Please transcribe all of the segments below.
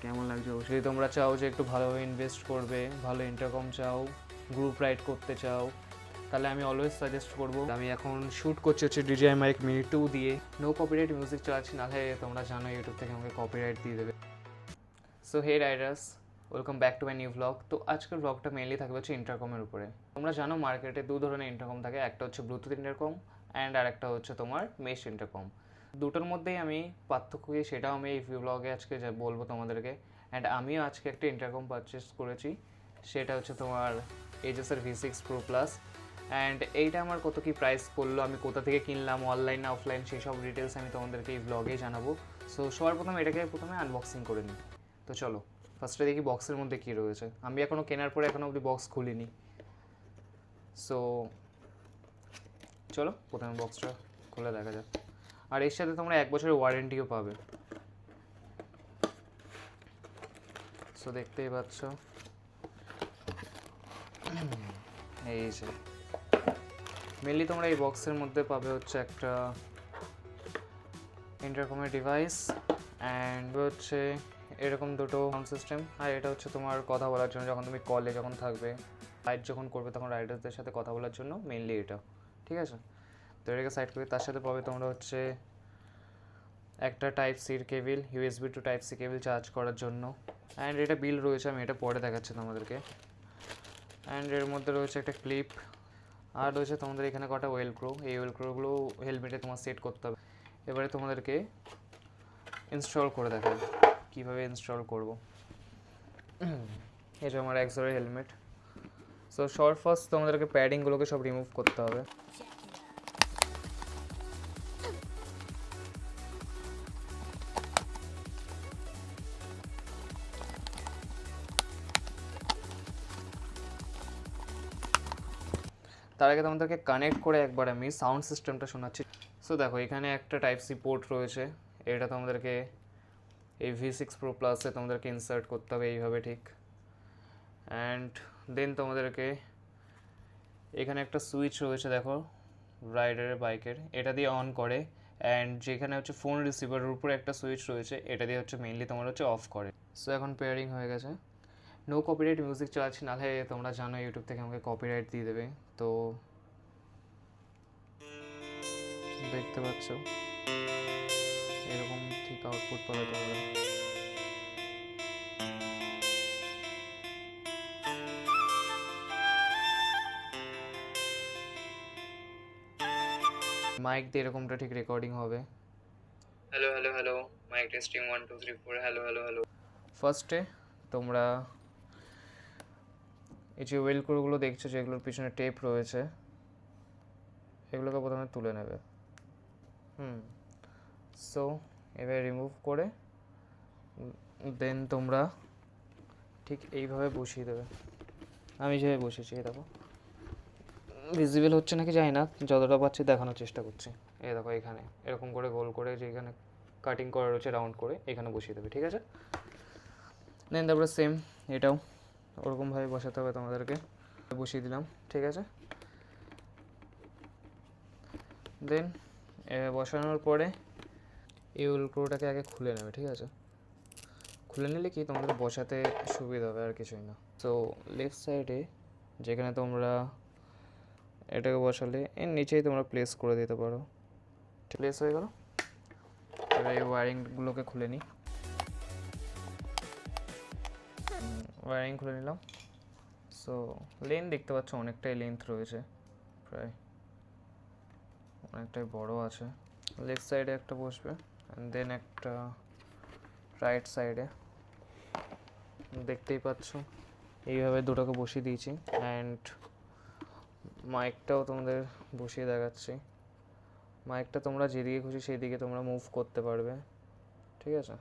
কেমন লাগছে যদি তোমরা চাও যে একটু ভালোভাবে ইনভেস্ট করবে, ভালো ইন্টারকম চাও, গ্রুপ রাইড করতে চাও, তাহলে আমি অলওয়েজ সাজেস্ট করবো। আমি এখন শ্যুট করছি হচ্ছে DJI Mic Mini 2 দিয়ে। নো কপিরাইট মিউজিক চালাচ্ছি, নাহলে তোমরা জানো ইউটিউব থেকে আমাকে কপিরাইট দিয়ে দেবে। So hey riders, welcome back to my new blog. তো আজকের ব্লগটা মেনলি থাকবে হচ্ছে ইন্টারকমের উপরে। তোমরা জানো মার্কেটে দু ধরনের ইন্টারকম থাকে, একটা হচ্ছে ব্লুটুথ ইন্টারকম অ্যান্ড আর একটা হচ্ছে তোমার মেশ ইন্টারকম। দুটোর মধ্যেই আমি পার্থক্য কি সেটাও আমি এই ব্লগে আজকে বলবো তোমাদেরকে। অ্যান্ড আমিও আজকে একটা ইন্টারকম পারচেস করেছি, সেটা হচ্ছে তোমার এইচএসের V6 Pro Plus। অ্যান্ড এইটা আমার কত কি প্রাইস পড়লো, আমি কোথা থেকে কিনলাম, অনলাইন না অফলাইন, সেই সব ডিটেলস আমি তোমাদেরকে এই ব্লগেই জানাবো। সো সবার প্রথমে এটাকে আনবক্সিং করে নিই। তো চলো ফার্স্টে দেখি বক্সের মধ্যে কী রয়েছে। আমি এখনও কেনার পরে এখনও অবধি বক্স খুলিনি। সো চলো প্রথমে বক্সটা খুলে দেখা যাক। আর এর সাথে তোমরা 1 বছরের ওয়ারেন্টিও পাবে। সো দেখতেই পাচ্ছ, এই যে মেনলি তোমরা এই বক্সের মধ্যে পাবে হচ্ছে একটা ইন্টারকমের ডিভাইস অ্যান্ড হচ্ছে এরকম দুটো সাউন্ড সিস্টেম। আর এটা হচ্ছে তোমার কথা বলার জন্য, যখন তুমি কলে যখন থাকবে, রাইড যখন করবে, তখন রাইডারদের সাথে কথা বলার জন্য মেনলি এটা। ঠিক আছে, তো এটাকে সাইড করে তার সাথে পাবে তোমরা হচ্ছে একটা Type-C cable, USB to Type-C cable charge করার জন্য। অ্যান্ড এটা বিল রয়েছে, আমি এটা পরে দেখাচ্ছি তোমাদেরকে। অ্যান্ড এর মধ্যে রয়েছে একটা ক্লিপ, আর রয়েছে তোমাদের এখানে কটা ওয়েলক্রো। এই ওয়েলক্রোগুলো হেলমেটে তোমার সেট করতে হবে। এবারে তোমাদেরকে ইনস্টল করে দেখাবো কীভাবে ইনস্টল করবো। এটা আমার এক্সরের হেলমেট। সো শর্ট ফার্স্ট তোমাদেরকে প্যাডিংগুলোকে সব রিমুভ করতে হবে। তার আগে তোমাদেরকে কানেক্ট করে একবার আমি সাউন্ড সিস্টেমটা শোনাচ্ছি। সো দেখো এখানে একটা Type-C পোর্ট রয়েছে, এটা তোমাদেরকে এই V6 Pro Plus-এ তোমাদেরকে ইনসার্ট করতে হবে এইভাবে, ঠিক। অ্যান্ড দেন তোমাদেরকে এখানে একটা সুইচ রয়েছে, দেখো রাইডারের বাইকের, এটা দিয়ে অন করে। অ্যান্ড যেখানে হচ্ছে ফোন রিসিভারের উপরে একটা সুইচ রয়েছে, এটা দিয়ে হচ্ছে মেইনলি তোমার হচ্ছে অফ করে। সো এখন পেয়ারিং হয়ে গেছে। নো কপিরাইট মিউজিক চালাচ্ছি, নাহলে তোমরা জানো ইউটিউব থেকে আমাকে কপিরাইট দিয়ে দেবে। তো দেখতে পাচ্ছ এরকম ঠিক আউটপুট পাবে তোমরা। মাইক দিয়ে এরকমটা ঠিক রেকর্ডিং হবে। Hello hello hello, mic testing 1 2 3 4, hello hello hello. ফার্স্টে তোমরা এই যে ওয়েলক্রোগুলো দেখছো, যেগুলোর পিছনে টেপ রয়েছে, এগুলোকে প্রথমে তুলে নেবে। সো এবার রিমুভ করে দেন তোমরা ঠিক এইভাবে বসিয়ে দেবে। আমি যেভাবে বসেছি, দেখো ভিজিবল হচ্ছে নাকি জানি না, যতটা পাচ্ছি দেখানোর চেষ্টা করছি। এই দেখো এখানে এরকম করে গোল করে, যে এখানে কাটিং করা রয়েছে রাউন্ড করে, এখানে বসিয়ে দেবে। ঠিক আছে, দেন তারপরে সেম এটাও ওরকমভাবে বসাতে হবে তোমাদেরকে। বসিয়ে দিলাম, ঠিক আছে। দেন বসানোর পরে এই উলক্রোটাকে আগে খুলে নেবে, ঠিক আছে। খুলে নিলে কি তোমাদের বসাতে সুবিধা হবে, আর কিছুই না। সো লেফট সাইডে যেখানে তোমরা এটাকে বসালে এর নিচেই তোমরা প্লেস করে দিতে পারো। প্লেস হয়ে গেল। এবার এই ওয়ারিংগুলোকে খুলে নিই। ওয়ারিং খুলে নিলাম। সো লেন্থ দেখতে পাচ্ছ অনেকটাই লেন্থ রয়েছে, প্রায় অনেকটাই বড় আছে। লেফট সাইডে একটা বসবে অ্যান্ড দেন একটা রাইট সাইডে, দেখতেই পাচ্ছ এইভাবে দুটোকে বসিয়ে দিয়েছি। অ্যান্ড মাইকটাও তোমাদের বসিয়ে দেখাচ্ছি। মাইকটা তোমরা যেদিকে খুশি সেই দিকে তোমরা মুভ করতে পারবে, ঠিক আছে।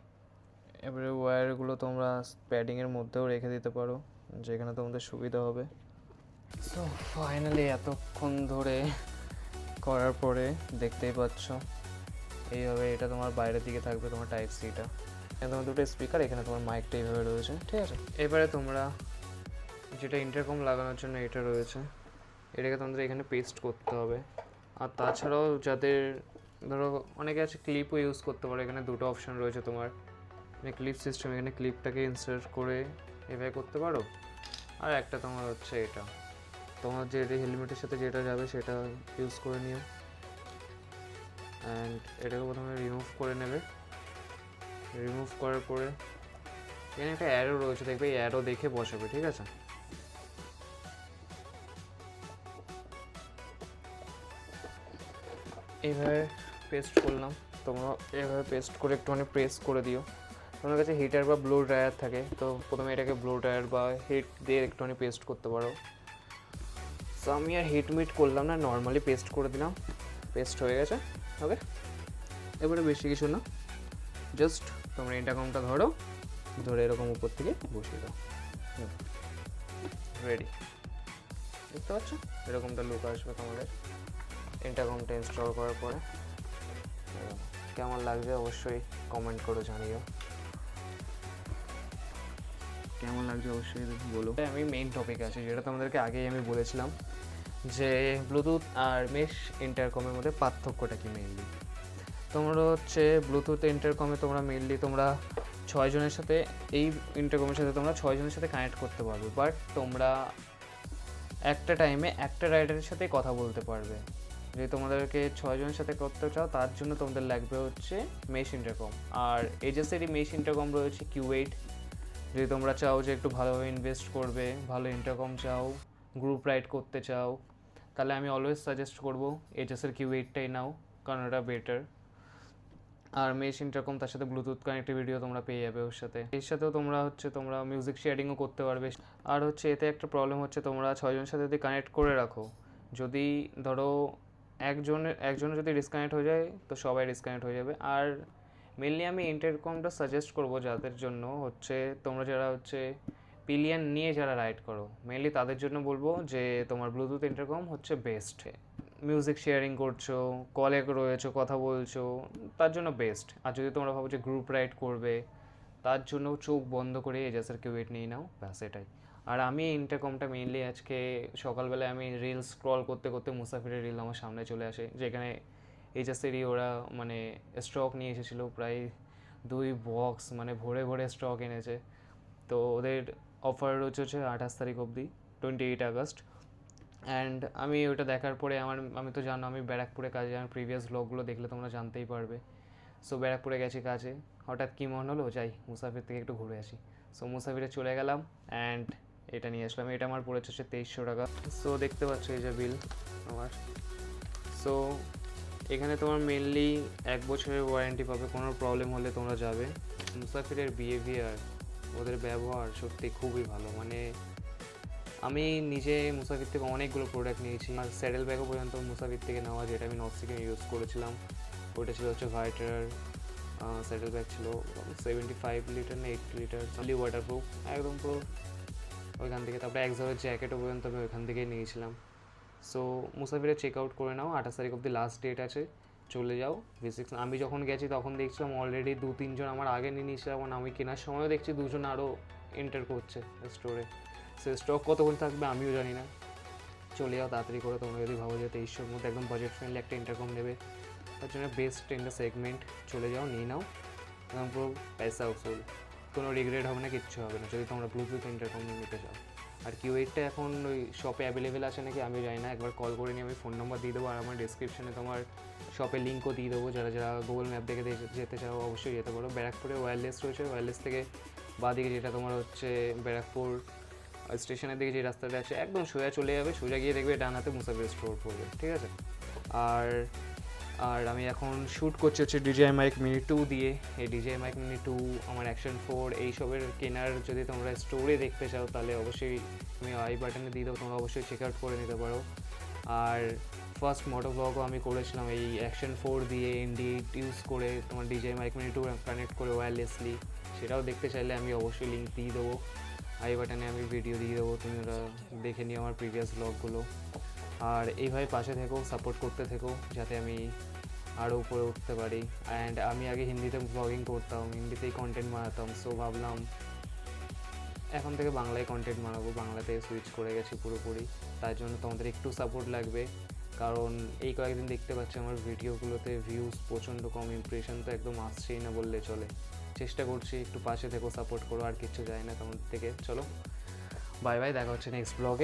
এবারে ওয়্যারগুলো তোমরা প্যাডিংয়ের মধ্যেও রেখে দিতে পারো, যেখানে তোমাদের সুবিধা হবে। সো ফাইনালি এতক্ষণ ধরে করার পরে দেখতেই পাচ্ছ এইভাবে এটা তোমার বাইরের দিকে থাকবে, তোমার Type-Cটা। এখানে তোমার দুটো স্পিকার, এখানে তোমার মাইকটা এইভাবে রয়েছে, ঠিক আছে। এবারে তোমরা যেটা ইন্টারকম লাগানোর জন্য এটা রয়েছে, এটাকে তোমাদের এখানে পেস্ট করতে হবে। আর তাছাড়াও যাদের ধরো অনেকে আছে ক্লিপও ইউজ করতে পারো, এখানে দুটো অপশান রয়েছে তোমার, ক্লিপ সিস্টেম, এখানে ক্লিপটাকে ইনসার্ট করে এভাবে করতে পারো। আর একটা তোমার হচ্ছে এটা, তোমার যে হেলমেটের সাথে যেটা যাবে সেটা ইউজ করে নিও। অ্যান্ড এটাকে প্রথমে রিমুভ করে নেবে। রিমুভ করার পরে এখানে একটা অ্যারো রয়েছে, দেখবে এই অ্যারো দেখে বসাবে, ঠিক আছে? এইভাবে পেস্ট করলাম, তোমরা এভাবে পেস্ট করে একটুখানি প্রেস করে দিও। তোমার কাছে হিটার বা ব্লো ড্রায়ার থাকে তো প্রথমে এটাকে ব্লো ড্রায়ার বা হিট দিয়ে একটুখানি পেস্ট করতে পারো। সো আমি আর হিট মিট করলাম না, নর্মালি পেস্ট করে দিলাম, পেস্ট হয়ে গেছে। ওকে, এবারে বেশি কিছু না, জাস্ট তোমরা ইন্টারকমটা ধরো, ধরে এরকম উপর থেকে বসিয়ে দাও, রেডি। দেখতে পাচ্ছ এরকমটা লুক আসবে তোমাদের ইন্টারকমটা ইনস্টল করার পরে। কেমন লাগছে অবশ্যই কমেন্ট করে জানিও, কেমন লাগছে অবশ্যই বলো। আমি মেইন টপিক আছে যেটা তোমাদেরকে আগেই আমি বলেছিলাম যে ব্লুটুথ আর মেশ ইন্টারকমের মধ্যে পার্থক্যটা কি। মেইনলি তোমরা হচ্ছে ব্লুটুথ ইন্টারকমে তোমরা মেইনলি তোমরা 6 জনের সাথে, এই ইন্টারকমের সাথে তোমরা 6 জনের সাথে কানেক্ট করতে পারবে, বাট তোমরা একটা টাইমে একটা রাইডারের সাথে কথা বলতে পারবে। যদি তোমাদেরকে 6 জনের সাথে করতে চাও তার জন্য তোমাদের লাগবে হচ্ছে মেশ ইন্টারকম। আর এজেসেরই মেশ ইন্টারকম রয়েছে Q8। যদি তোমরা চাও যে একটু ভালোভাবে ইনভেস্ট করবে, ভালো ইন্টারকম চাও, গ্রুপ রাইড করতে চাও, তাহলে আমি অলওয়েজ সাজেস্ট করবো এজেসের Q8টাই নাও, কারণ ওটা বেটার। আর মেশ ইন্টারকম তার সাথে ব্লুটুথ কানেক্টিভিটিও তোমরা পেয়ে যাবে ওর সাথে। এর সাথেও তোমরা মিউজিক শেয়ারিংও করতে পারবে। আর হচ্ছে এতে একটা প্রবলেম হচ্ছে, তোমরা 6 জনের সাথে যদি কানেক্ট করে রাখো, যদি ধরো একজনের যদি ডিসকানেক্ট হয়ে যায় তো সবাই ডিসকানেক্ট হয়ে যাবে। আর মেনলি আমি ইন্টারকমটা সাজেস্ট করবো যাদের জন্য হচ্ছে তোমরা যারা হচ্ছে পিলিয়ন নিয়ে যারা রাইড করো, মেনলি তাদের জন্য বলবো যে তোমার ব্লুটুথ ইন্টারকম হচ্ছে বেস্ট। মিউজিক শেয়ারিং করছো, কলে রয়েছো, কথা বলছো, তার জন্য বেস্ট। আর যদি তোমরা ভাবো যে গ্রুপ রাইড করবে, তার জন্য চোখ বন্ধ করে এজাসের Q8 নিয়ে নাও, ব্যাস এটাই। আর আমি ইন্টারকমটা মেইনলি আজকে সকালবেলায় আমি রিল স্ক্রল করতে করতে মুসাফিরের রিল আমার সামনে চলে আসে, যেখানে এজাসেরই ওরা মানে স্টক নিয়ে এসেছিলো প্রায় 2 বক্স, মানে ভরে ভরে স্টক এনেছে। তো ওদের অফার রয়েছে 28 তারিখ অবধি, 28 আগস্ট। অ্যান্ড আমি ওটা দেখার পরে আমি তো জানো আমি ব্যারাকপুরে কাজে, আমার প্রিভিয়াস ব্লগগুলো দেখলে তোমরা জানতেই পারবে। সো ব্যারাকপুরে গেছি কাজে, হঠাৎ কী মন হলো যাই মুসাফির থেকে একটু ঘুরে আসি। সো মুসাফিরে চলে গেলাম অ্যান্ড এটা নিয়ে আসলাম। এটা আমার পড়েছে 2300 টাকা। সো দেখতে পাচ্ছ এই যে বিল আমার। সো এখানে তোমার মেনলি 1 বছরের ওয়ারেন্টি পাবে, কোনো প্রবলেম হলে তোমরা যাবে। মুসাফিরের বিহেভিয়ার, ওদের ব্যবহার সত্যি খুবই ভালো। মানে আমি নিজে মুসাফির থেকে অনেকগুলো প্রোডাক্ট নিয়েছি, আর স্যাডেল ব্যাগও পর্যন্ত মুসাফির থেকে নেওয়া, যেটা আমি নর্থ সিকিমে ইউজ করেছিলাম। ওইটা ছিল হচ্ছে ভাইটার স্যাডেল ব্যাগ, ছিল 75 লিটার না 80 লিটার, ফুলি ওয়াটারপ্রুফ একদম পুরো ওইখান থেকে। তারপরে একজনের জ্যাকেটও পর্যন্ত আমি ওইখান থেকেই নিয়েছিলাম। সো মুসাফিরে চেক আউট করে নাও, 28 তারিখ অবধি লাস্ট ডেট আছে, চলে যাও V6। আমি যখন গেছি তখন দেখছিলাম অলরেডি 2-3 জন আমার আগে নিয়ে নিয়েছিলাম, এবং আমি কেনার সময়ও দেখছি 2 জন আরও এন্টার করছে স্টোরে। সে স্টক কতক্ষণ থাকবে আমিও জানি না। চলে যাও তাড়াতাড়ি করে, তোমরা যদি ভাবো যে 2300-র মধ্যে একদম বাজেট ফ্রেন্ডলি একটা ইন্টারকম নেবে, তার জন্য বেস্ট ইন দ্য সেগমেন্ট, চলে যাও নিয়ে নাও, একদম পুরো পয়সা উসুল, কোনো রিগ্রেট হবে না, কিচ্ছু হবে না যদি তোমরা ব্লুটুথ ইন্টারকম নিতে চাও। আর Q8টা এখন ওই শপে অ্যাভেলেবেল আছে নাকি আমি জানি না, একবার কল করে নিয়ে আমি ফোন নাম্বার দিয়ে দেবো, আর আমার ডিসক্রিপশনে তোমার শপের লিঙ্কও দিয়ে দেবো। যারা যারা গুগল ম্যাপ দেখে যেতে চাও অবশ্যই যেতে পারো। ব্যারাকপুরে ওয়্যারলেস রয়েছে, ওয়্যারলেস থেকে বাঁদিকে যেটা তোমার হচ্ছে ব্যারাকপুর স্টেশনের দিকে যে রাস্তাটা আছে একদম সোজা চলে যাবে, সোজা গিয়ে দেখবে ডান হাতে মুসাফির স্টোর পড়বে, ঠিক আছে? আর আর আমি এখন শ্যুট করছি হচ্ছে DJI Mic Mini 2 দিয়ে। এই DJI Mic Mini 2 আমার Action 4 এইসবের কেনার যদি তোমরা স্টোরে দেখতে চাও তাহলে অবশ্যই আমি আই বাটনে দিয়ে দেবো, তোমরা অবশ্যই চেক আউট করে নিতে পারো। আর ফার্স্ট মোটো ব্লগও আমি করেছিলাম এই Action 4 দিয়ে ND8 ইউজ করে, তোমার DJI Mic Mini 2 কানেক্ট করে ওয়্যারলেসলি, সেটাও দেখতে চাইলে আমি অবশ্যই লিঙ্ক দিয়ে দেবো, আই বাটনে আমি ভিডিও দিয়ে দেবো, তুমি ওরা দেখে নিও আমার প্রিভিয়াস ব্লগগুলো। আর এইভাবে পাশে থেকো, সাপোর্ট করতে থেকো যাতে আমি আরও উপরে উঠতে পারি। অ্যান্ড আমি আগে হিন্দিতে ব্লগিং করতাম, হিন্দিতেই কন্টেন্ট বানাতাম, সো ভাবলাম এখন থেকে বাংলায় কন্টেন্ট বানাবো, বাংলাতে সুইচ করে গেছি পুরোপুরি। তার জন্য তোমাদের একটু সাপোর্ট লাগবে, কারণ এই কয়েকদিন দেখতে পাচ্ছি আমার ভিডিওগুলোতে ভিউজ প্রচণ্ড কম, ইমপ্রেশন তো একদম আসছেই না বললে চলে। চেষ্টা করছি, একটু পাশে থেকো, সাপোর্ট করো, আর কিচ্ছু যায় না তোমার থেকে। চলো বাই বাই, দেখা হচ্ছে নেক্সট ব্লগে।